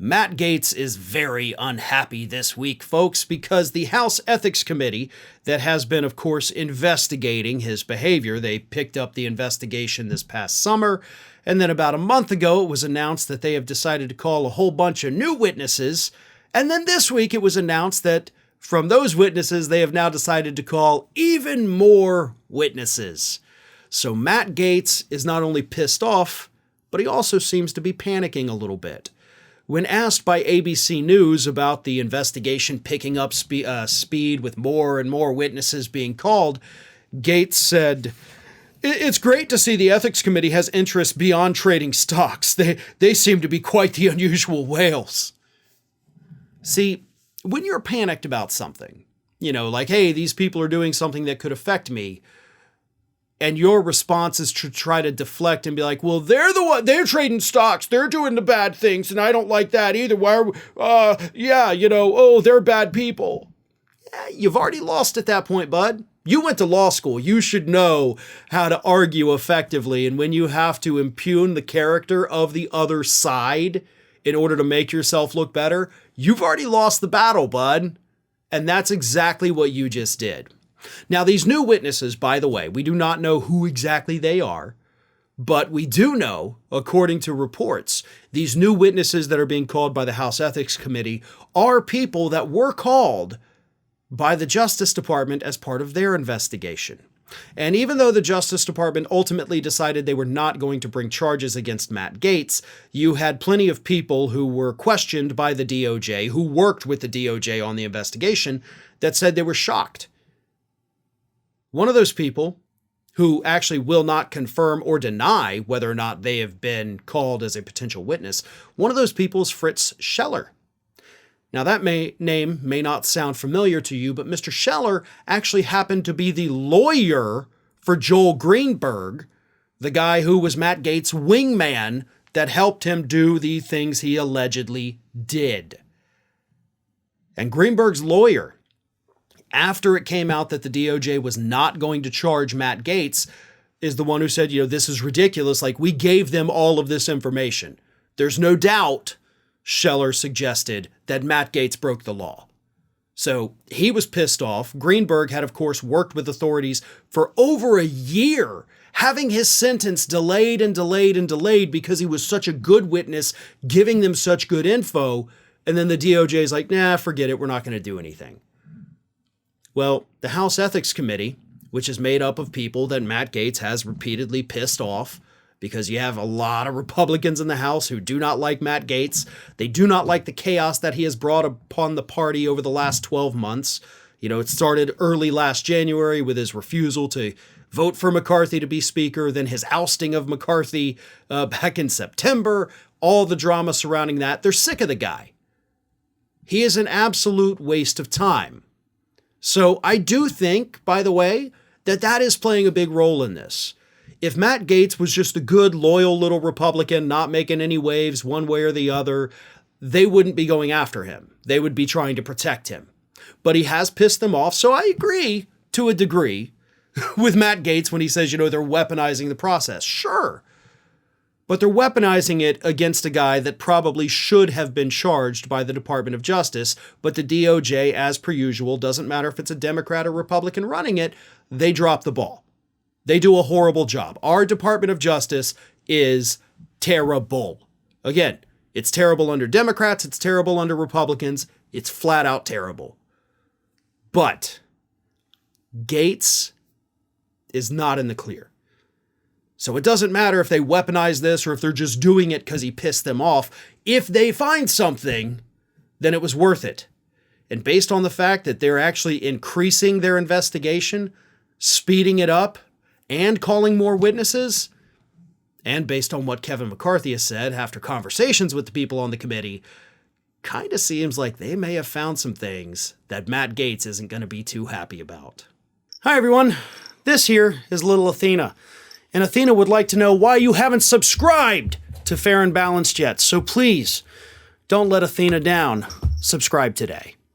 Matt Gaetz is very unhappy this week, folks, because the House Ethics Committee that has been, of course, investigating his behavior, they picked up the investigation this past summer, and then about a month ago it was announced that they have decided to call a whole bunch of new witnesses, and then this week it was announced that from those witnesses they have now decided to call even more witnesses. So Matt Gaetz is not only pissed off, but he also seems to be panicking a little bit. When asked by ABC News about the investigation picking up speed with more and more witnesses being called, Gaetz said, "It's great to see the Ethics Committee has interests beyond trading stocks. They seem to be quite the unusual whales." See, when you're panicked about something, like, hey, these people are doing something that could affect me, and your response is to try to deflect and be like, well, they're trading stocks, they're doing the bad things, and I don't like that either. They're bad people. Yeah, you've already lost at that point, bud. You went to law school. You should know how to argue effectively, and when you have to impugn the character of the other side in order to make yourself look better, you've already lost the battle, bud. And that's exactly what you just did. Now, these new witnesses, by the way, we do not know who exactly they are, but we do know, according to reports, these new witnesses that are being called by the House Ethics Committee are people that were called by the Justice Department as part of their investigation. And even though the Justice Department ultimately decided they were not going to bring charges against Matt Gaetz, you had plenty of people who were questioned by the DOJ, who worked with the DOJ on the investigation, that said they were shocked. One of those people, who actually will not confirm or deny whether or not they have been called as a potential witness, one of those people is Fritz Scheller. Now, that name may not sound familiar to you, but Mr. Scheller actually happened to be the lawyer for Joel Greenberg, the guy who was Matt Gaetz' wingman that helped him do the things he allegedly did. And Greenberg's lawyer, after it came out that the DOJ was not going to charge Matt Gaetz, is the one who said, this is ridiculous. Like, we gave them all of this information. There's no doubt, Scheller suggested, that Matt Gaetz broke the law. So he was pissed off. Greenberg had, of course, worked with authorities for over a year, having his sentence delayed and delayed and delayed because he was such a good witness, giving them such good info. And then the DOJ is like, nah, forget it. We're not going to do anything. Well, the House Ethics Committee, which is made up of people that Matt Gaetz has repeatedly pissed off, because you have a lot of Republicans in the House who do not like Matt Gaetz. They do not like the chaos that he has brought upon the party over the last 12 months. It started early last January with his refusal to vote for McCarthy to be Speaker, then his ousting of McCarthy back in September, all the drama surrounding that. They're sick of the guy. He is an absolute waste of time. So I do think, by the way, that is playing a big role in this. If Matt Gaetz was just a good, loyal little Republican, not making any waves one way or the other, they wouldn't be going after him. They would be trying to protect him. But he has pissed them off, so I agree, to a degree, with Matt Gaetz when he says, they're weaponizing the process. Sure. But they're weaponizing it against a guy that probably should have been charged by the Department of Justice, but the DOJ, as per usual, doesn't matter if it's a Democrat or Republican running it, they drop the ball. They do a horrible job. Our Department of Justice is terrible. Again, it's terrible under Democrats, it's terrible under Republicans, it's flat out terrible. But Gaetz is not in the clear. So it doesn't matter if they weaponize this or if they're just doing it because he pissed them off. If they find something, then it was worth it. And based on the fact that they're actually increasing their investigation, speeding it up, and calling more witnesses, and based on what Kevin McCarthy has said after conversations with the people on the committee, kind of seems like they may have found some things that Matt Gaetz isn't going to be too happy about. Hi, everyone. This here is little Athena. And Athena would like to know why you haven't subscribed to Fair and Balanced yet. So please, don't let Athena down. Subscribe today.